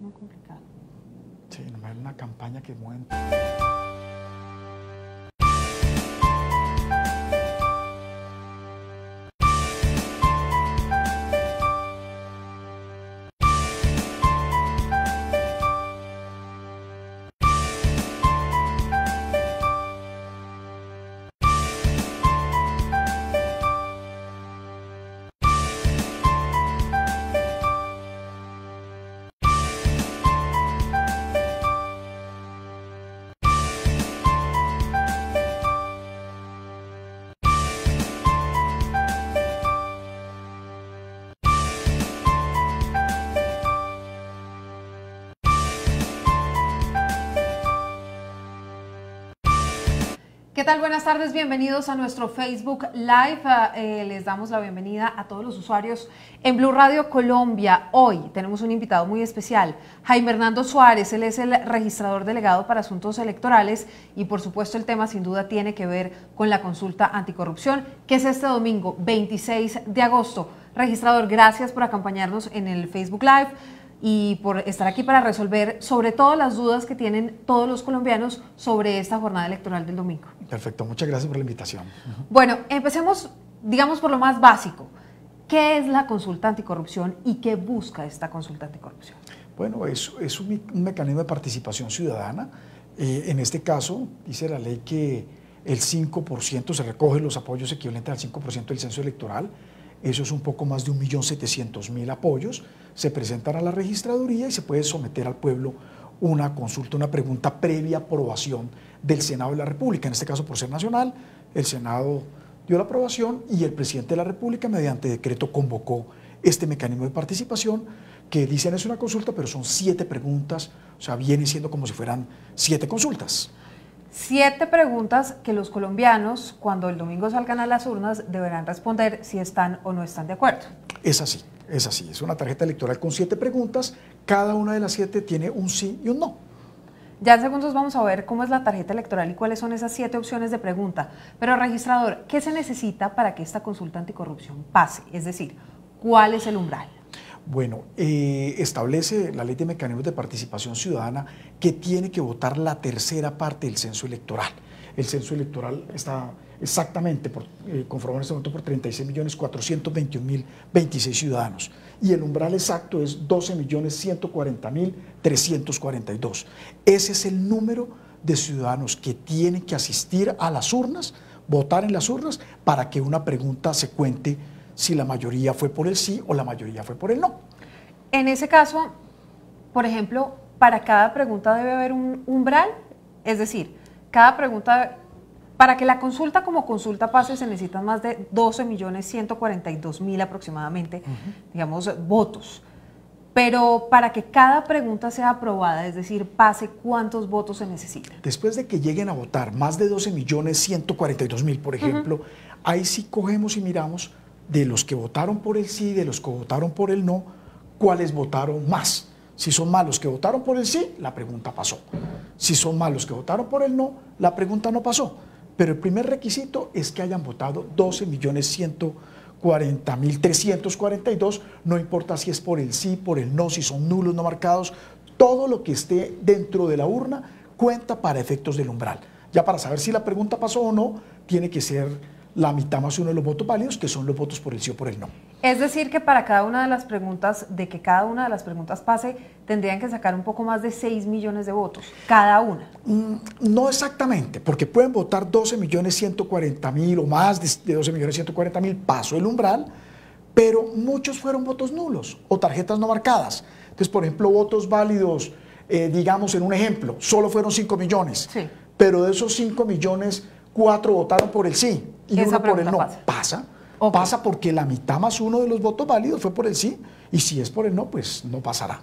muy complicado. Sí, no es una campaña que mueve. ¿Qué tal? Buenas tardes, bienvenidos a nuestro Facebook Live. Les damos la bienvenida a todos los usuarios en Blue Radio Colombia. Hoy tenemos un invitado muy especial, Jaime Hernando Suárez. Él es el registrador delegado para asuntos electorales y por supuesto el tema sin duda tiene que ver con la consulta anticorrupción, que es este domingo 26 de agosto. Registrador, gracias por acompañarnos en el Facebook Live y por estar aquí para resolver sobre todo las dudas que tienen todos los colombianos sobre esta jornada electoral del domingo. Perfecto, muchas gracias por la invitación. Bueno, empecemos, digamos, por lo más básico. ¿Qué es la consulta anticorrupción y qué busca esta consulta anticorrupción? Bueno, es un mecanismo de participación ciudadana. En este caso, dice la ley que el 5% se recoge los apoyos equivalentes al 5% del censo electoral. Eso es un poco más de 1.700.000 apoyos. Se presentan a la registraduría y se puede someter al pueblo una consulta, una pregunta previa aprobación del Senado de la República. En este caso, por ser nacional, el Senado dio la aprobación y el presidente de la República, mediante decreto, convocó este mecanismo de participación que dicen es una consulta, pero son 7 preguntas, o sea, viene siendo como si fueran 7 consultas. 7 preguntas que los colombianos, cuando el domingo salgan a las urnas, deberán responder si están o no están de acuerdo. Es así, es así. Es una tarjeta electoral con 7 preguntas. Cada una de las 7 tiene un sí y un no. Ya en segundos vamos a ver cómo es la tarjeta electoral y cuáles son esas 7 opciones de pregunta. Pero, registrador, ¿qué se necesita para que esta consulta anticorrupción pase? Es decir, ¿cuál es el umbral? Bueno, establece la Ley de Mecanismos de Participación Ciudadana que tiene que votar la tercera parte del censo electoral. El censo electoral está exactamente conformado en este momento por 36.421.026 ciudadanos y el umbral exacto es 12.140.342. Ese es el número de ciudadanos que tienen que asistir a las urnas, votar en las urnas, para que una pregunta se cuente si la mayoría fue por el sí o la mayoría fue por el no. En ese caso, por ejemplo, para cada pregunta debe haber un umbral, es decir, cada pregunta, para que la consulta como consulta pase se necesitan más de 12.142.000 aproximadamente, digamos, votos. Pero para que cada pregunta sea aprobada, es decir, pase, ¿cuántos votos se necesitan? Después de que lleguen a votar más de 12.142.000, por ejemplo, ahí sí cogemos y miramos de los que votaron por el sí, de los que votaron por el no, cuáles votaron más. Si son más los que votaron por el sí, la pregunta pasó. Si son más los que votaron por el no, la pregunta no pasó. Pero el primer requisito es que hayan votado 12.140.342, no importa si es por el sí, por el no, si son nulos, no marcados, todo lo que esté dentro de la urna cuenta para efectos del umbral. Ya para saber si la pregunta pasó o no, tiene que ser la mitad más uno de los votos válidos, que son los votos por el sí o por el no. Es decir, que para cada una de las preguntas, de que cada una de las preguntas pase, tendrían que sacar un poco más de 6 millones de votos, cada una. No exactamente, porque pueden votar 12.140.000 o más de 12.140.000, pasó el umbral, pero muchos fueron votos nulos o tarjetas no marcadas. Entonces, por ejemplo, votos válidos, digamos en un ejemplo, solo fueron 5 millones, sí, pero de esos 5 millones, 4 votaron por el sí y esa 1 por el no. Pasa. Okay. Pasa porque la mitad más uno de los votos válidos fue por el sí, y si es por el no, pues no pasará.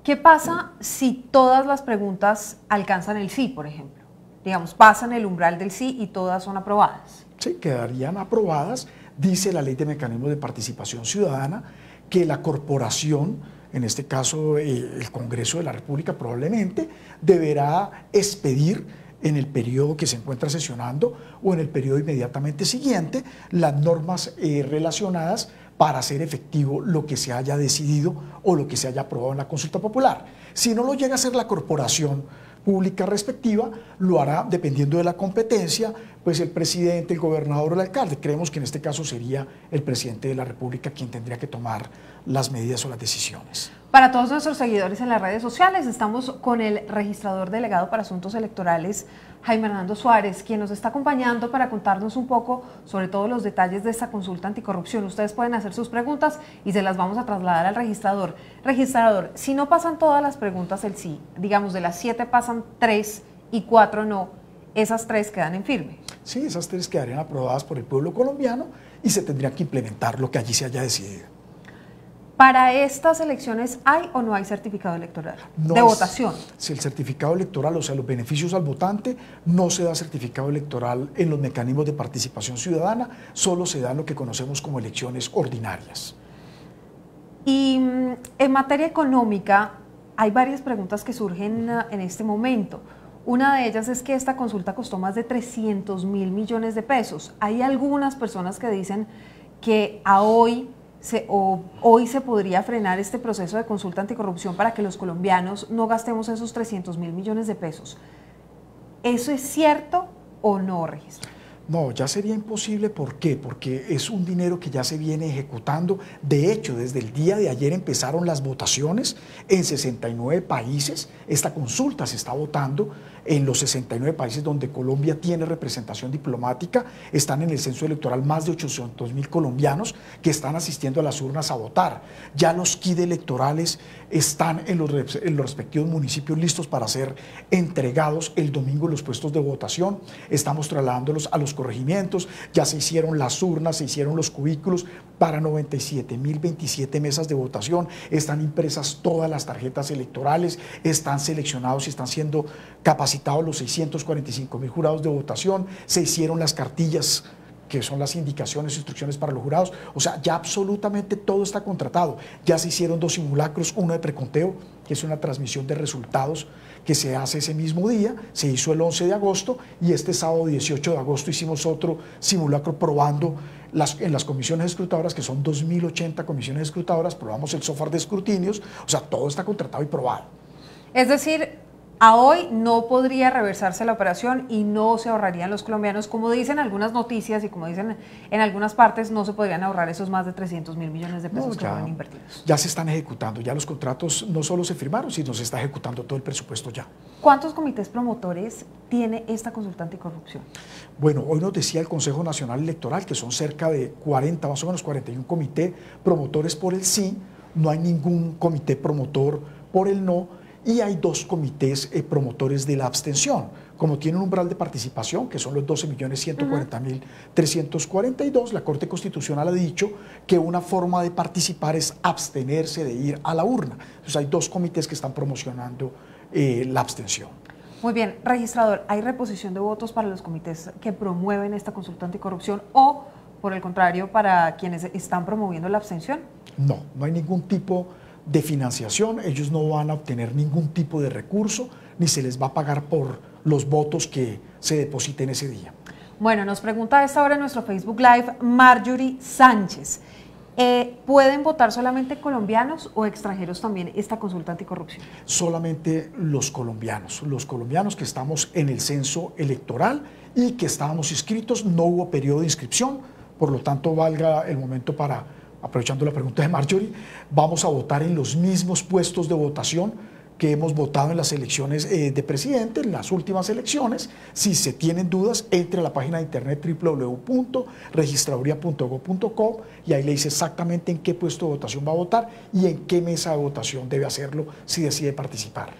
¿Qué pasa si todas las preguntas alcanzan el sí, por ejemplo? Digamos, pasan el umbral del sí y todas son aprobadas. Sí, quedarían aprobadas. Dice la Ley de Mecanismos de Participación Ciudadana que la corporación, en este caso el Congreso de la República probablemente, deberá expedir en el periodo que se encuentra sesionando o en el periodo inmediatamente siguiente las normas relacionadas para hacer efectivo lo que se haya decidido o lo que se haya aprobado en la consulta popular. Si no lo llega a hacer la corporación pública respectiva, lo hará dependiendo de la competencia, pues el presidente, el gobernador o el alcalde. Creemos que en este caso sería el presidente de la República quien tendría que tomar las medidas o las decisiones. Para todos nuestros seguidores en las redes sociales, estamos con el registrador delegado para asuntos electorales, Jaime Hernando Suárez, quien nos está acompañando para contarnos un poco sobre todos los detalles de esta consulta anticorrupción. Ustedes pueden hacer sus preguntas y se las vamos a trasladar al registrador. Registrador, si no pasan todas las preguntas el sí, digamos de las 7 pasan 3 y 4 no, esas 3 quedan en firme. Sí, esas 3 quedarían aprobadas por el pueblo colombiano y se tendría que implementar lo que allí se haya decidido. ¿Para estas elecciones hay o no hay certificado electoral de votación? Si el certificado electoral, o sea, los beneficios al votante, no se da certificado electoral en los mecanismos de participación ciudadana, solo se da lo que conocemos como elecciones ordinarias. Y en materia económica, hay varias preguntas que surgen en este momento. Una de ellas es que esta consulta costó más de 300.000 millones de pesos. Hay algunas personas que dicen que hoy se podría frenar este proceso de consulta anticorrupción para que los colombianos no gastemos esos 300.000 millones de pesos. ¿Eso es cierto o no, registrador? No, ya sería imposible. ¿Por qué? Porque es un dinero que ya se viene ejecutando. De hecho, desde el día de ayer empezaron las votaciones en 69 países. Esta consulta se está votando en los 69 países donde Colombia tiene representación diplomática. Están en el censo electoral más de 800.000 colombianos que están asistiendo a las urnas a votar. Ya los kits electorales están en los respectivos municipios listos para ser entregados el domingo en los puestos de votación. Estamos trasladándolos a los corregimientos, ya se hicieron las urnas, se hicieron los cubículos para 97.027 mesas de votación, están impresas todas las tarjetas electorales, están seleccionados y están siendo capacitados los 645.000 jurados de votación, se hicieron las cartillas que son las indicaciones, instrucciones para los jurados, o sea, ya absolutamente todo está contratado. Ya se hicieron 2 simulacros, uno de preconteo, que es una transmisión de resultados que se hace ese mismo día, se hizo el 11 de agosto y este sábado 18 de agosto hicimos otro simulacro probando en las comisiones escrutadoras, que son 2.080 comisiones escrutadoras, probamos el software de escrutinios, o sea, todo está contratado y probado. Es decir, a hoy no podría reversarse la operación y no se ahorrarían los colombianos, como dicen algunas noticias y como dicen en algunas partes, no se podrían ahorrar esos más de 300.000 millones de pesos que fueron invertidos. Ya se están ejecutando, ya los contratos no solo se firmaron, sino se está ejecutando todo el presupuesto ya. ¿Cuántos comités promotores tiene esta consulta anticorrupción? Bueno, hoy nos decía el Consejo Nacional Electoral que son cerca de 40, más o menos 41 comités promotores por el sí, no hay ningún comité promotor por el no, y hay 2 comités promotores de la abstención. Como tiene un umbral de participación, que son los 12.140.342, la Corte Constitucional ha dicho que una forma de participar es abstenerse de ir a la urna. Entonces hay 2 comités que están promocionando la abstención. Muy bien, registrador, ¿hay reposición de votos para los comités que promueven esta consulta anticorrupción o, por el contrario, para quienes están promoviendo la abstención? No, no hay ningún tipo de financiación, ellos no van a obtener ningún tipo de recurso, ni se les va a pagar por los votos que se depositen ese día. Bueno, nos pregunta a esta hora en nuestro Facebook Live Marjorie Sánchez. ¿Pueden votar solamente colombianos o extranjeros también esta consulta anticorrupción? Solamente los colombianos que estamos en el censo electoral y que estábamos inscritos, no hubo periodo de inscripción, por lo tanto valga el momento para, aprovechando la pregunta de Marjorie, vamos a votar en los mismos puestos de votación que hemos votado en las elecciones de presidente, en las últimas elecciones. Si se tienen dudas, entre a la página de internet www.registraduría.gov.co y ahí le dice exactamente en qué puesto de votación va a votar y en qué mesa de votación debe hacerlo si decide participar.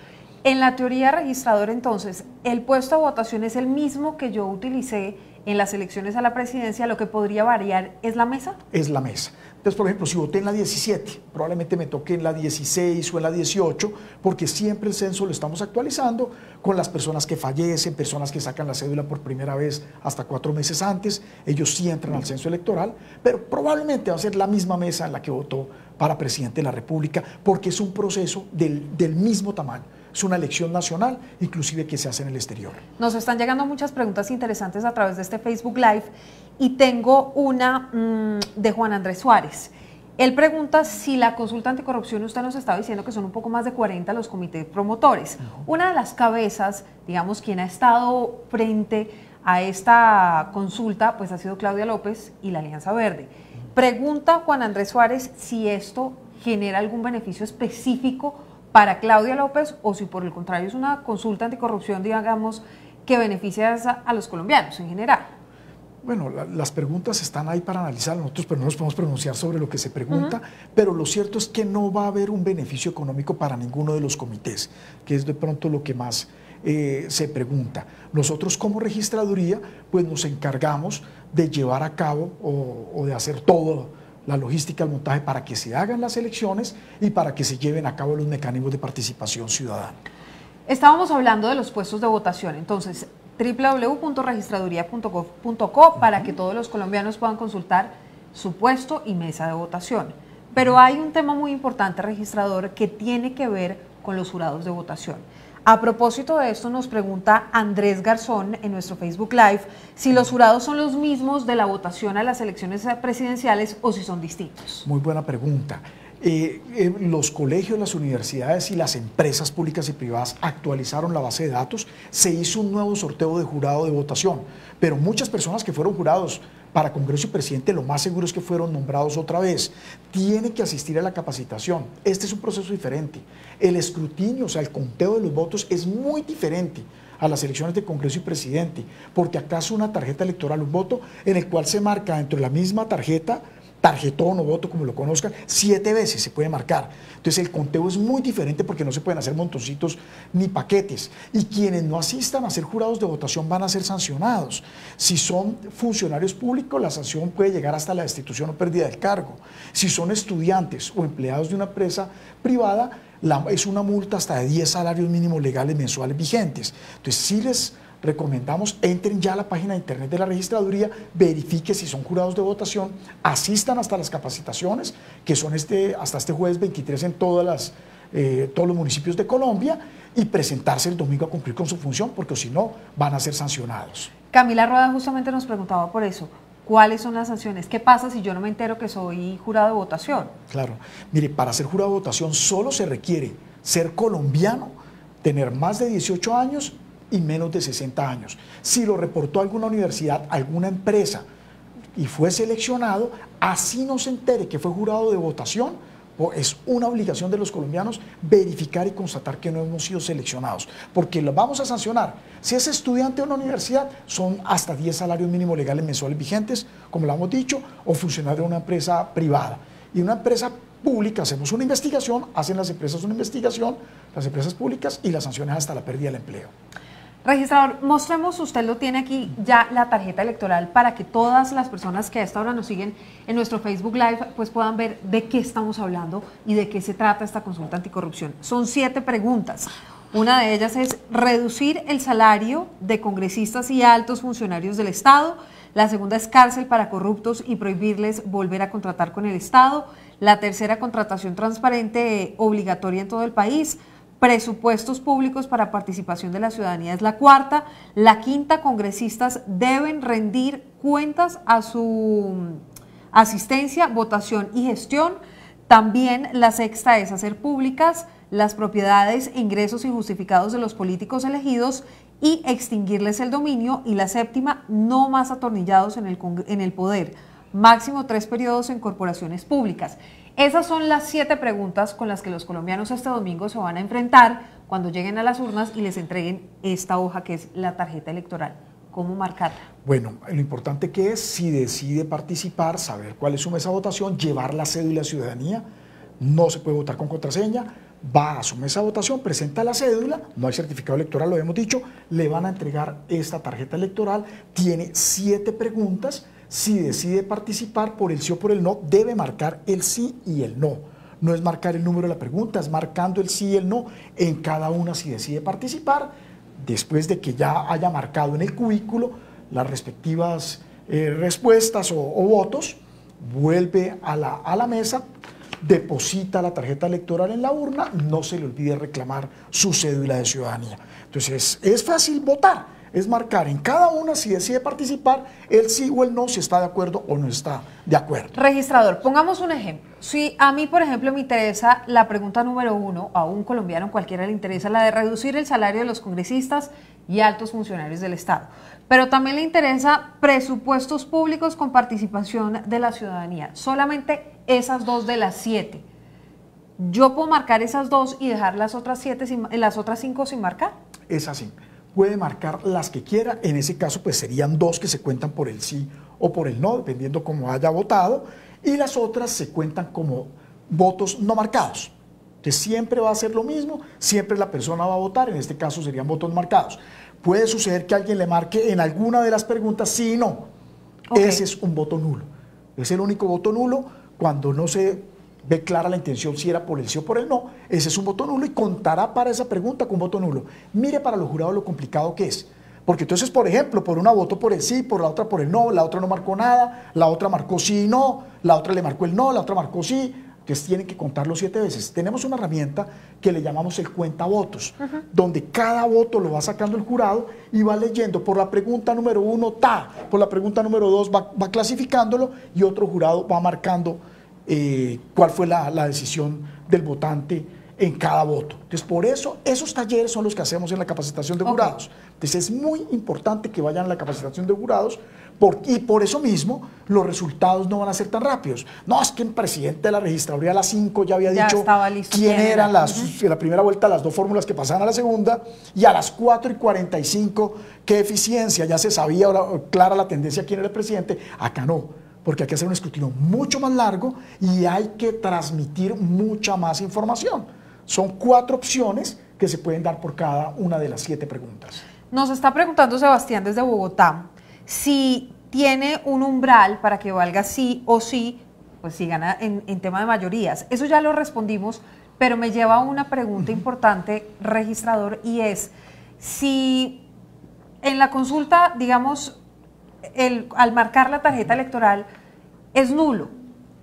En la teoría, registrador, entonces, el puesto de votación es el mismo que yo utilicé en las elecciones a la presidencia, lo que podría variar es la mesa. Es la mesa. Entonces, por ejemplo, si voté en la 17, probablemente me toque en la 16 o en la 18, porque siempre el censo lo estamos actualizando con las personas que fallecen, personas que sacan la cédula por primera vez hasta 4 meses antes, ellos sí entran al censo electoral, pero probablemente va a ser la misma mesa en la que votó para presidente de la República, porque es un proceso del mismo tamaño. Es una elección nacional, inclusive que se hace en el exterior. Nos están llegando muchas preguntas interesantes a través de este Facebook Live y tengo una de Juan Andrés Suárez. Él pregunta si la consulta anticorrupción, usted nos estaba diciendo que son un poco más de 40 los comités promotores. Una de las cabezas, digamos, quien ha estado frente a esta consulta, pues ha sido Claudia López y la Alianza Verde. Pregunta Juan Andrés Suárez si esto genera algún beneficio específico para Claudia López o si por el contrario es una consulta anticorrupción, digamos, que beneficia a los colombianos en general. Bueno, las preguntas están ahí para analizar nosotros, pero no nos podemos pronunciar sobre lo que se pregunta, pero lo cierto es que no va a haber un beneficio económico para ninguno de los comités, que es de pronto lo que más se pregunta. Nosotros como registraduría, pues nos encargamos de llevar a cabo o de hacer todo la logística, el montaje para que se hagan las elecciones y para que se lleven a cabo los mecanismos de participación ciudadana. Estábamos hablando de los puestos de votación, entonces www.registraduría.gov.co para que todos los colombianos puedan consultar su puesto y mesa de votación. Pero hay un tema muy importante, registrador, que tiene que ver con los jurados de votación. A propósito de esto nos pregunta Andrés Garzón en nuestro Facebook Live si los jurados son los mismos de la votación a las elecciones presidenciales o si son distintos. Muy buena pregunta. Los colegios, las universidades y las empresas públicas y privadas actualizaron la base de datos, se hizo un nuevo sorteo de jurado de votación, pero muchas personas que fueron jurados para Congreso y Presidente, lo más seguro es que fueron nombrados otra vez. Tienen que asistir a la capacitación. Este es un proceso diferente. El escrutinio, o sea, el conteo de los votos es muy diferente a las elecciones de Congreso y Presidente, porque acá es una tarjeta electoral, un voto en el cual se marca dentro de la misma tarjeta, tarjetón o voto, como lo conozcan, 7 veces se puede marcar. Entonces el conteo es muy diferente porque no se pueden hacer montoncitos ni paquetes. Y quienes no asistan a ser jurados de votación van a ser sancionados. Si son funcionarios públicos, la sanción puede llegar hasta la destitución o pérdida del cargo. Si son estudiantes o empleados de una empresa privada, es una multa hasta de 10 salarios mínimos legales mensuales vigentes. Entonces sí les recomendamos, entren ya a la página de internet de la registraduría, verifiquen si son jurados de votación, asistan hasta las capacitaciones, que son hasta este jueves 23 en todos los municipios de Colombia, y presentarse el domingo a cumplir con su función, porque si no, van a ser sancionados. Camila Roda justamente nos preguntaba por eso. ¿Cuáles son las sanciones? ¿Qué pasa si yo no me entero que soy jurado de votación? Claro, mire, para ser jurado de votación solo se requiere ser colombiano, tener más de 18 años y menos de 60 años. Si lo reportó alguna universidad, alguna empresa y fue seleccionado, así no se entere que fue jurado de votación, es una obligación de los colombianos verificar y constatar que no hemos sido seleccionados, porque los vamos a sancionar. Si es estudiante de una universidad, son hasta 10 salarios mínimos legales mensuales vigentes, como lo hemos dicho, o funcionario de una empresa privada. Y una empresa pública, hacemos una investigación, hacen las empresas una investigación, las empresas públicas, y las sanciones hasta la pérdida del empleo. Registrador, mostremos, usted lo tiene aquí ya, la tarjeta electoral para que todas las personas que a esta hora nos siguen en nuestro Facebook Live pues puedan ver de qué estamos hablando y de qué se trata esta consulta anticorrupción. Son 7 preguntas. Una de ellas es reducir el salario de congresistas y altos funcionarios del Estado. La segunda es cárcel para corruptos y prohibirles volver a contratar con el Estado. La tercera, contratación transparente obligatoria en todo el país. Presupuestos públicos para participación de la ciudadanía es la cuarta. La quinta, congresistas deben rendir cuentas a su asistencia, votación y gestión. También la sexta es hacer públicas las propiedades e ingresos injustificados de los políticos elegidos y extinguirles el dominio. Y la séptima, no más atornillados en el poder. Máximo 3 periodos en corporaciones públicas. Esas son las 7 preguntas con las que los colombianos este domingo se van a enfrentar cuando lleguen a las urnas y les entreguen esta hoja que es la tarjeta electoral. ¿Cómo marcarla? Bueno, lo importante que es, si decide participar, saber cuál es su mesa de votación, llevar la cédula de ciudadanía, no se puede votar con contraseña, va a su mesa de votación, presenta la cédula, no hay certificado electoral, lo hemos dicho, le van a entregar esta tarjeta electoral, tiene 7 preguntas. Si decide participar por el sí o por el no, debe marcar el sí y el no. No es marcar el número de la pregunta, es marcando el sí y el no en cada una si decide participar. Después de que ya haya marcado en el cubículo las respectivas respuestas o votos, vuelve a la mesa, deposita la tarjeta electoral en la urna, no se le olvide reclamar su cédula de ciudadanía. Entonces, es fácil votar. Es marcar en cada una, si decide participar, el sí o el no, si está de acuerdo o no está de acuerdo. Registrador, pongamos un ejemplo. Si a mí, por ejemplo, me interesa la pregunta número 1, a un colombiano cualquiera le interesa la de reducir el salario de los congresistas y altos funcionarios del Estado, pero también le interesa presupuestos públicos con participación de la ciudadanía, solamente esas 2 de las 7. ¿Yo puedo marcar esas 2 y dejar las otras 5 sin marcar? Es así. Puede marcar las que quiera, en ese caso pues serían 2 que se cuentan por el sí o por el no, dependiendo cómo haya votado, y las otras se cuentan como votos no marcados, que siempre va a ser lo mismo, siempre la persona va a votar, en este caso serían votos marcados. Puede suceder que alguien le marque en alguna de las preguntas sí y no, ese es un voto nulo, es el único voto nulo cuando no se ve clara la intención si era por el sí o por el no, ese es un voto nulo y contará para esa pregunta con voto nulo. Mire para los jurados lo complicado que es, porque entonces, por ejemplo, por una votó por el sí, por la otra por el no, la otra no marcó nada, la otra marcó sí y no, la otra le marcó el no, la otra marcó sí, entonces tienen que contarlo 7 veces. Tenemos una herramienta que le llamamos el cuentavotos, donde cada voto lo va sacando el jurado y va leyendo por la pregunta número 1, por la pregunta número 2 va clasificándolo y otro jurado va marcando cuál fue la decisión del votante en cada voto. Entonces, por eso, esos talleres son los que hacemos en la capacitación de jurados. Entonces, es muy importante que vayan a la capacitación de jurados y por eso mismo los resultados no van a ser tan rápidos. No, es que el presidente de la registraduría a las 5 ya había dicho quién eran en la primera vuelta las 2 fórmulas que pasaban a la segunda, y a las 4:45 qué eficiencia, ya se sabía clara la tendencia quién era el presidente. Acá no, porque hay que hacer un escrutinio mucho más largo y hay que transmitir mucha más información. Son 4 opciones que se pueden dar por cada una de las 7 preguntas. Nos está preguntando Sebastián desde Bogotá si tiene un umbral para que valga sí o sí, pues si gana en tema de mayorías. Eso ya lo respondimos, pero me lleva a una pregunta importante, registrador, y es si en la consulta, digamos, al marcar la tarjeta electoral es nulo,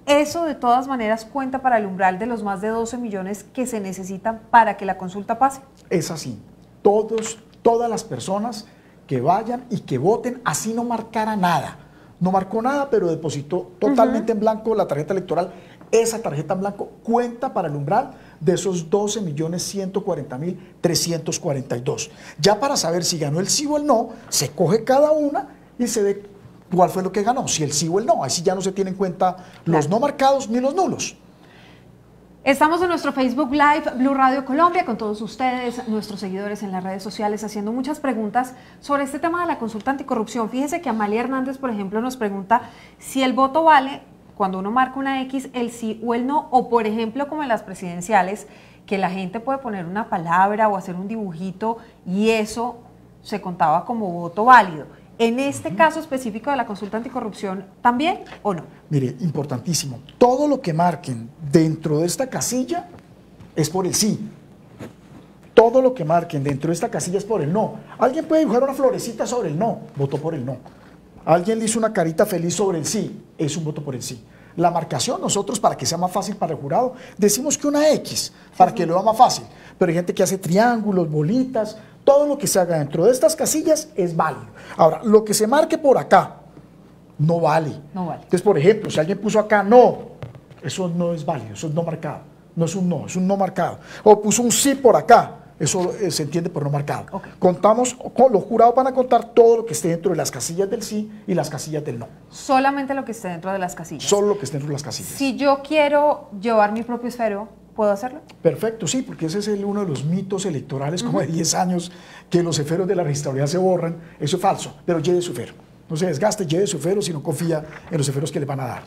¿eso de todas maneras cuenta para el umbral de los más de 12 millones que se necesitan para que la consulta pase? Es así. Todas las personas que vayan y que voten, así no marcara nada. No marcó nada, pero depositó totalmente en blanco la tarjeta electoral. Esa tarjeta en blanco cuenta para el umbral de esos 12.140.342. Ya para saber si ganó el sí o el no, se coge cada una y se ve cuál fue lo que ganó, si el sí o el no. Así ya no se tienen en cuenta los no marcados ni los nulos. Estamos en nuestro Facebook Live, Blue Radio Colombia, con todos ustedes, nuestros seguidores en las redes sociales, haciendo muchas preguntas sobre este tema de la consulta anticorrupción. Fíjense que Amalia Hernández, por ejemplo, nos pregunta si el voto vale cuando uno marca una X, el sí o el no, o por ejemplo, como en las presidenciales, que la gente puede poner una palabra o hacer un dibujito y eso se contaba como voto válido. En este caso específico de la consulta anticorrupción, ¿también o no? Mire, importantísimo, todo lo que marquen dentro de esta casilla es por el sí. Todo lo que marquen dentro de esta casilla es por el no. Alguien puede dibujar una florecita sobre el no, votó por el no. Alguien le hizo una carita feliz sobre el sí, es un voto por el sí. La marcación, nosotros, para que sea más fácil para el jurado, decimos que una X, para que lo haga más fácil. Pero hay gente que hace triángulos, bolitas, todo lo que se haga dentro de estas casillas es válido. Ahora, lo que se marque por acá no vale. No vale. Entonces, por ejemplo, si alguien puso acá no, eso no es válido, eso es no marcado. No es un no marcado. O puso un sí por acá, eso se entiende por no marcado. Okay. Contamos, los jurados van a contar todo lo que esté dentro de las casillas del sí y las casillas del no. Solamente lo que esté dentro de las casillas. Solo lo que esté dentro de las casillas. Si yo quiero llevar mi propio esfero, ¿puedo hacerlo? Perfecto, sí, porque ese es uno de los mitos electorales como de 10 años, que los esferos de la registraduría se borran. Eso es falso, pero lleve su esfero. No se desgaste, lleve su esfero si no confía en los esferos que le van a dar.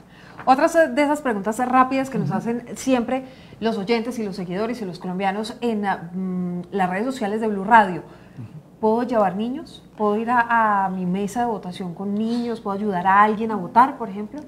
Otras de esas preguntas rápidas que nos hacen siempre los oyentes y los seguidores y los colombianos en las redes sociales de Blue Radio. ¿Puedo llevar niños? ¿Puedo ir a mi mesa de votación con niños? ¿Puedo ayudar a alguien a votar, por ejemplo?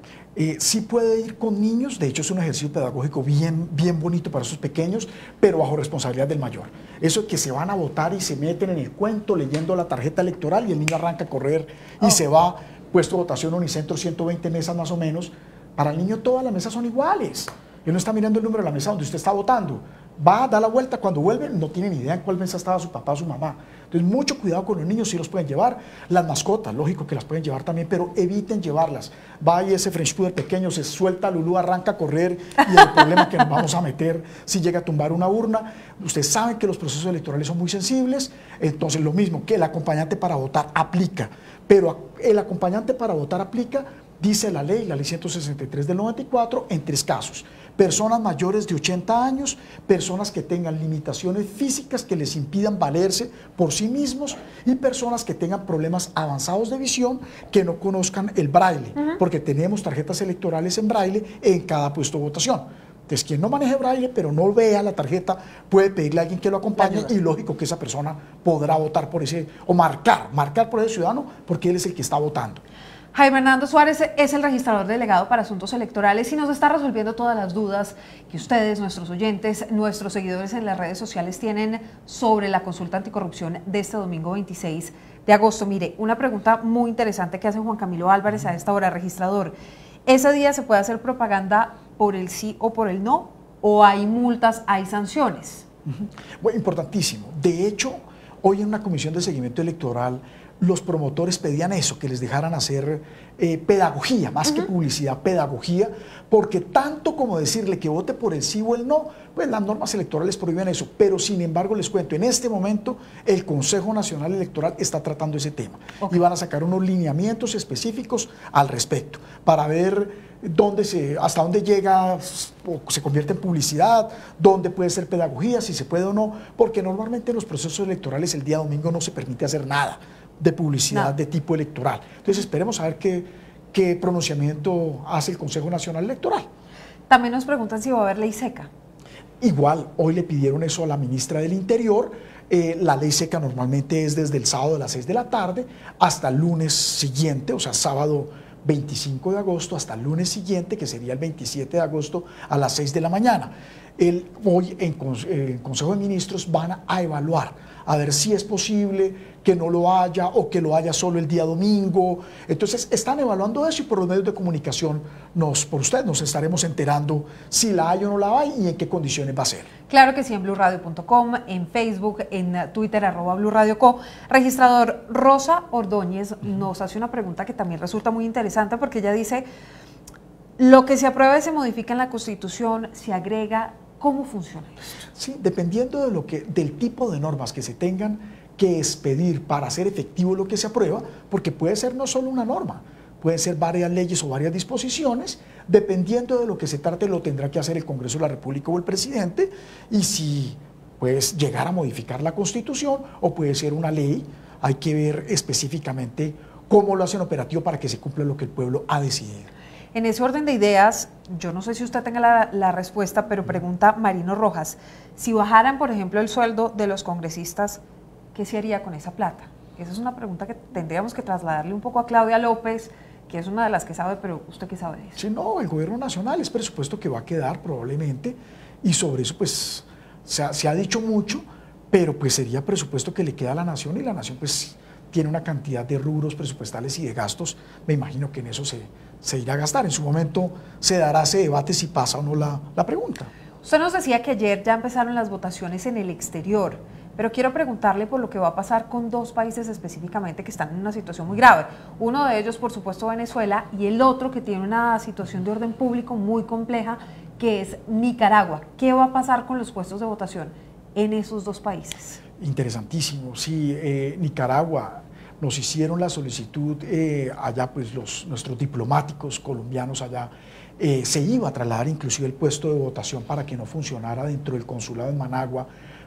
Sí puede ir con niños, de hecho es un ejercicio pedagógico bien bonito para esos pequeños, pero bajo responsabilidad del mayor. Eso que se van a votar y se meten en el cuento leyendo la tarjeta electoral y el niño arranca a correr y se va, puesto de votación Unicentro, 120 mesas más o menos. Para el niño todas las mesas son iguales. Él no está mirando el número de la mesa donde usted está votando. Va, da la vuelta, cuando vuelve no tiene ni idea en cuál mesa estaba su papá o su mamá. Entonces, mucho cuidado con los niños, si los pueden llevar. Las mascotas, lógico que las pueden llevar también, pero eviten llevarlas. Va y ese French Poodle pequeño se suelta, Lulú arranca a correr y el problema que nos vamos a meter si llega a tumbar una urna. Ustedes saben que los procesos electorales son muy sensibles, entonces lo mismo que el acompañante para votar aplica, pero el acompañante para votar aplica, dice la ley 163 del 94, en 3 casos. Personas mayores de 80 años, personas que tengan limitaciones físicas que les impidan valerse por sí mismos y personas que tengan problemas avanzados de visión que no conozcan el braille, porque tenemos tarjetas electorales en braille en cada puesto de votación. Entonces, quien no maneje braille, pero no vea la tarjeta, puede pedirle a alguien que lo acompañe y lógico que esa persona podrá votar por ese, o marcar por ese ciudadano, porque él es el que está votando. Jaime Hernando Suárez es el registrador delegado para asuntos electorales y nos está resolviendo todas las dudas que ustedes, nuestros oyentes, nuestros seguidores en las redes sociales tienen sobre la consulta anticorrupción de este domingo 26 de agosto. Mire, una pregunta muy interesante que hace Juan Camilo Álvarez a esta hora, registrador. ¿Ese día se puede hacer propaganda por el sí o por el no? ¿O hay multas, hay sanciones? Bueno, importantísimo. De hecho, hoy en una comisión de seguimiento electoral, los promotores pedían eso, que les dejaran hacer pedagogía, más que publicidad, pedagogía, porque tanto como decirle que vote por el sí o el no, pues las normas electorales prohíben eso, pero sin embargo les cuento, en este momento el Consejo Nacional Electoral está tratando ese tema y van a sacar unos lineamientos específicos al respecto, para ver hasta dónde llega o se convierte en publicidad, dónde puede ser pedagogía, si se puede o no, porque normalmente en los procesos electorales el día domingo no se permite hacer nada de publicidad de tipo electoral. Entonces esperemos a ver qué pronunciamiento hace el Consejo Nacional Electoral. También nos preguntan si va a haber ley seca. Igual, hoy le pidieron eso a la ministra del Interior. La ley seca normalmente es desde el sábado a las 6 de la tarde hasta el lunes siguiente, o sea, sábado 25 de agosto hasta el lunes siguiente, que sería el 27 de agosto a las 6 de la mañana. Hoy en Consejo de Ministros van a evaluar, a ver si es posible que no lo haya o que lo haya solo el día domingo. Entonces están evaluando eso y por los medios de comunicación por usted nos estaremos enterando si la hay o no la hay y en qué condiciones va a ser. Claro que sí, en blurradio.com, en Facebook, en Twitter, @blurradioco. Registrador Rosa Ordóñez nos hace una pregunta que también resulta muy interesante porque ella dice, lo que se aprueba y se modifica en la Constitución, se agrega, ¿cómo funciona esto? Sí, dependiendo del tipo de normas que se tengan que expedir para hacer efectivo lo que se aprueba, porque puede ser no solo una norma, pueden ser varias leyes o varias disposiciones, dependiendo de lo que se trate lo tendrá que hacer el Congreso de la República o el presidente, y si puedes llegar a modificar la Constitución o puede ser una ley, hay que ver específicamente cómo lo hacen operativo para que se cumpla lo que el pueblo ha decidido. En ese orden de ideas, yo no sé si usted tenga la respuesta, pero pregunta Marino Rojas, si bajaran, por ejemplo, el sueldo de los congresistas, ¿qué se haría con esa plata? Esa es una pregunta que tendríamos que trasladarle un poco a Claudia López, que es una de las que sabe, pero ¿usted qué sabe de eso? Sí, no, el gobierno nacional es presupuesto que va a quedar probablemente, y sobre eso pues se ha dicho mucho, pero pues sería presupuesto que le queda a la nación, y la nación pues tiene una cantidad de rubros presupuestales y de gastos, me imagino que en eso se irá a gastar. En su momento se dará ese debate si pasa o no la pregunta. Usted nos decía que ayer ya empezaron las votaciones en el exterior, pero quiero preguntarle por lo que va a pasar con 2 países específicamente que están en una situación muy grave. Uno de ellos, por supuesto, Venezuela, y el otro que tiene una situación de orden público muy compleja, que es Nicaragua. ¿Qué va a pasar con los puestos de votación en esos 2 países? Interesantísimo, sí, Nicaragua, nos hicieron la solicitud allá, pues nuestros diplomáticos colombianos allá, se iba a trasladar inclusive el puesto de votación para que no funcionara dentro del consulado en Managua,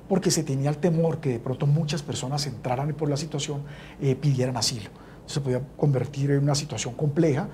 porque se tenía el temor que de pronto muchas personas entraran y por la situación pidieran asilo. Se podía convertir en una situación compleja.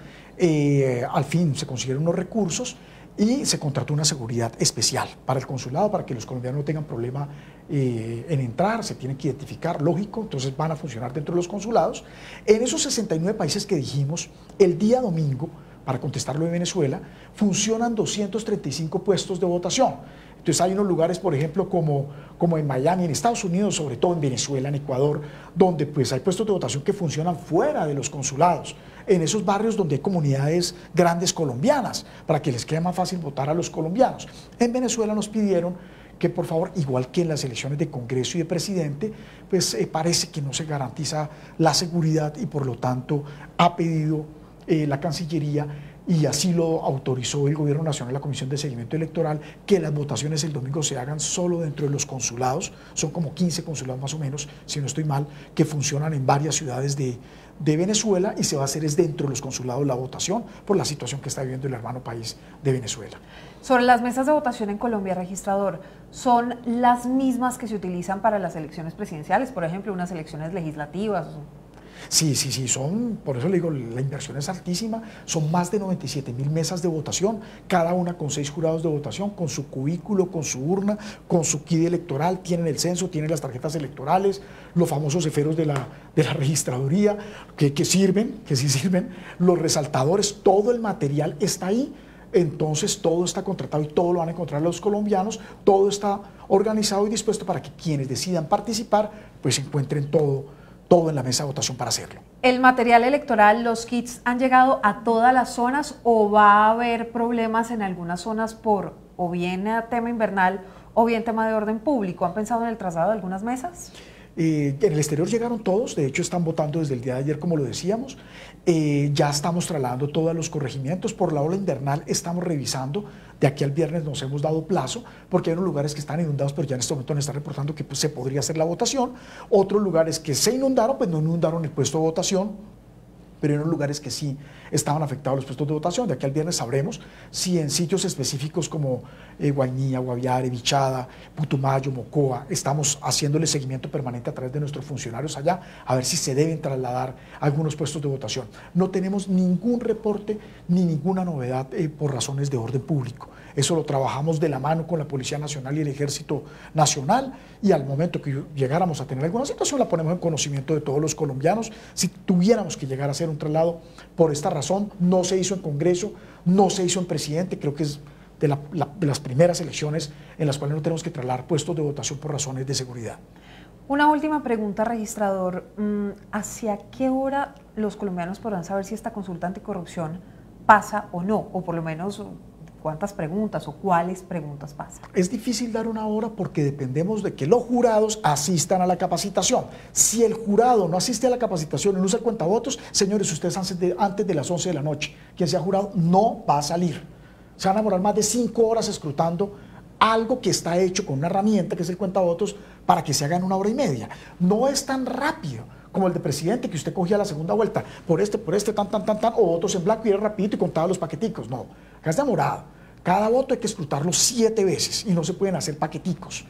Al fin se consiguieron unos recursos y se contrató una seguridad especial para el consulado, para que los colombianos no tengan problema en entrar, se tienen que identificar, lógico, entonces van a funcionar dentro de los consulados. En esos 69 países que dijimos, el día domingo, para contestar lo de Venezuela, funcionan 235 puestos de votación. Entonces Entonces hay unos lugares, por ejemplo, como en Miami, en Estados Unidos, sobre todo en Venezuela, en Ecuador, donde pues hay puestos de votación que funcionan fuera de los consulados, en esos barrios donde hay comunidades grandes colombianas, para que les quede más fácil votar a los colombianos. En Venezuela nos pidieron que por favor, igual que en las elecciones de Congreso y de Presidente, pues parece que no se garantiza la seguridad y por lo tanto ha pedido la Cancillería, y así lo autorizó el Gobierno Nacional, la Comisión de Seguimiento Electoral, que las votaciones el domingo se hagan solo dentro de los consulados. Son como 15 consulados más o menos, si no estoy mal, que funcionan en varias ciudades de Venezuela, y se va a hacer es dentro de los consulados la votación por la situación que está viviendo el hermano país de Venezuela. Sobre las mesas de votación en Colombia, registrador, ¿son las mismas que se utilizan para las elecciones presidenciales, por ejemplo, unas elecciones legislativas? Sí, por eso le digo, la inversión es altísima, son más de 97.000 mesas de votación, cada una con 6 jurados de votación, con su cubículo, con su urna, con su kit electoral, tienen el censo, tienen las tarjetas electorales, los famosos ceferos de la registraduría, que sí sirven, los resaltadores, todo el material está ahí. Entonces todo está contratado y todo lo van a encontrar los colombianos, todo está organizado y dispuesto para que quienes decidan participar pues encuentren todo en la mesa de votación para hacerlo. ¿El material electoral, los kits, han llegado a todas las zonas o va a haber problemas en algunas zonas por o bien tema invernal o bien tema de orden público? ¿Han pensado en el traslado de algunas mesas? En el exterior llegaron todos, de hecho están votando desde el día de ayer, como lo decíamos. Ya estamos trasladando todos los corregimientos. Por la ola invernal estamos revisando, de aquí al viernes nos hemos dado plazo, porque hay unos lugares que están inundados, pero ya en este momento nos están reportando que pues, se podría hacer la votación. Otros lugares que se inundaron, pues no inundaron el puesto de votación, pero en unos lugares que sí estaban afectados los puestos de votación. De aquí al viernes sabremos si en sitios específicos como Guainía, Guaviare, Bichada, Putumayo, Mocoa, estamos haciéndole seguimiento permanente a través de nuestros funcionarios allá, a ver si se deben trasladar algunos puestos de votación. No tenemos ningún reporte ni ninguna novedad por razones de orden público. Eso lo trabajamos de la mano con la Policía Nacional y el Ejército Nacional, y al momento que llegáramos a tener alguna situación la ponemos en conocimiento de todos los colombianos. Si tuviéramos que llegar a hacer un traslado por esta razón, no se hizo en Congreso, no se hizo en Presidente, creo que es de las primeras elecciones en las cuales no tenemos que trasladar puestos de votación por razones de seguridad. Una última pregunta, registrador. ¿Hacia qué hora los colombianos podrán saber si esta consulta anticorrupción pasa o no? O por lo menos, ¿cuántas preguntas o cuáles preguntas pasan? Es difícil dar una hora porque dependemos de que los jurados asistan a la capacitación. Si el jurado no asiste a la capacitación y no usa el cuentavotos, señores, ustedes antes de las 11 de la noche, quien sea jurado no va a salir. Se van a demorar más de 5 horas escrutando algo que está hecho con una herramienta que es el cuentavotos para que se haga en 1 hora y media. No es tan rápido como el de Presidente, que usted cogía la segunda vuelta, por este, tan, o votos en blanco y era rapidito y contaba los paqueticos. No, acá es demorado. Cada voto hay que escrutarlo 7 veces y no se pueden hacer paqueticos.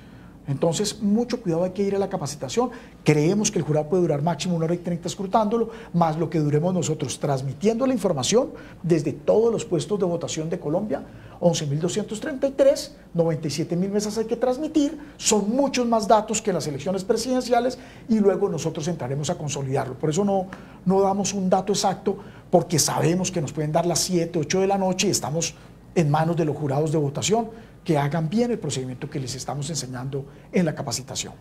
Entonces, mucho cuidado, hay que ir a la capacitación. Creemos que el jurado puede durar máximo 1 hora y 30 escrutándolo, más lo que duremos nosotros transmitiendo la información desde todos los puestos de votación de Colombia. 11.233, 97.000 mesas hay que transmitir, son muchos más datos que las elecciones presidenciales, y luego nosotros entraremos a consolidarlo. Por eso no damos un dato exacto, porque sabemos que nos pueden dar las 7, 8 de la noche y estamos en manos de los jurados de votación, que hagan bien el procedimiento que les estamos enseñando en la capacitación.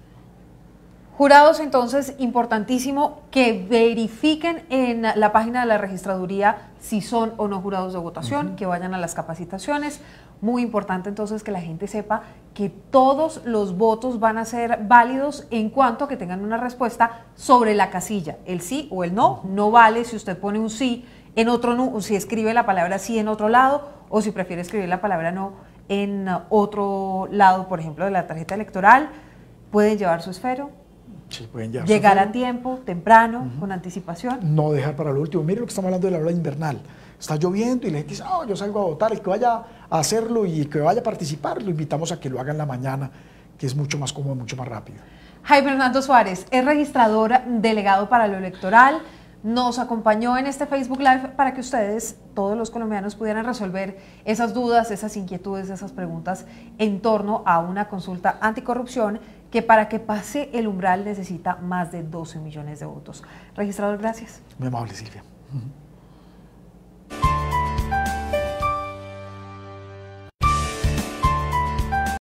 Jurados, entonces, importantísimo que verifiquen en la página de la registraduría si son o no jurados de votación, que vayan a las capacitaciones. Muy importante entonces que la gente sepa que todos los votos van a ser válidos en cuanto a que tengan una respuesta sobre la casilla. El sí o el no, no vale si usted pone un sí en otro no, si escribe la palabra sí en otro lado, o si prefiere escribir la palabra no en otro lado, por ejemplo, de la tarjeta electoral. Pueden llevar su esfero. Sí, pueden llevar llegar a tiempo, temprano, con anticipación. No dejar para lo último. Mire lo que estamos hablando de la ola invernal. Está lloviendo y la gente dice, yo salgo a votar. El que vaya a hacerlo y el que vaya a participar, lo invitamos a que lo haga en la mañana, que es mucho más cómodo, mucho más rápido. Jaime Hernando Suárez es registrador delegado para lo electoral. Nos acompañó en este Facebook Live para que ustedes, todos los colombianos, pudieran resolver esas dudas, esas inquietudes, esas preguntas en torno a una consulta anticorrupción que, para que pase el umbral, necesita más de 12 millones de votos. Registrador, gracias. Muy amable, Silvia.